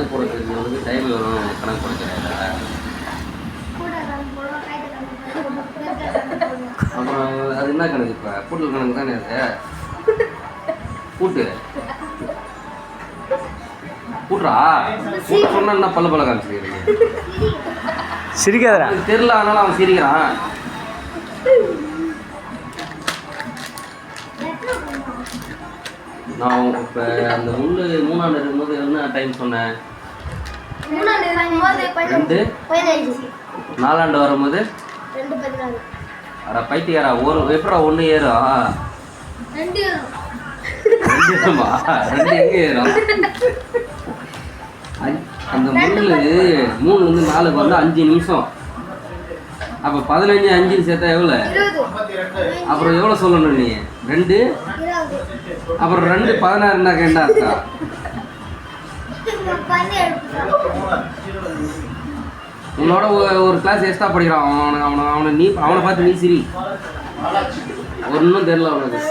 கணக்கு போட தெரிஞ்சவங்களுக்கு டைம் வரும் கணக்கு போட தெரியாதா? அப்புறம் அது என்ன கணக்கு இப்போ கூட்டல் கணக்கு தானே அது? கூட்டு கூட்டுறா கூட்டு சொன்னா என்ன பல்ல பல்ல காமிச்சிருக்கீங்க? சிரிக்காதடா. தெரியல அதனால அவன் சிரிக்கிறான். நான் இப்போ அந்த முள்ளு 3ஆண்டு இருக்கும்போது என்ன டைம் சொன்னேன்? 2 4ஆண்டு வரும்போது 2 அட பைத்தியாரா ஒரு எப்படா 1 ஏறும்? 2 ஏறுமா? 2 எங்கே ஏறும்? அந்த முள்ளு 3 வந்து 4க்கு வந்து 5 நிமிஷம். அப்போ 15 5 சேர்த்தா எவ்வளோ? அப்புறம் எவ்வளோ சொல்லணும் நீ? 2 அப்புறம் 2 16னாக்க என்ன அர்த்தம்? உன்னோட ஒரு கிளாஸ் எக்ஸ்ட்ரா படிக்கிறான் அவனை பார்த்து நீ சிரி. ஒன்றும் தெரியல அவனுக்கு.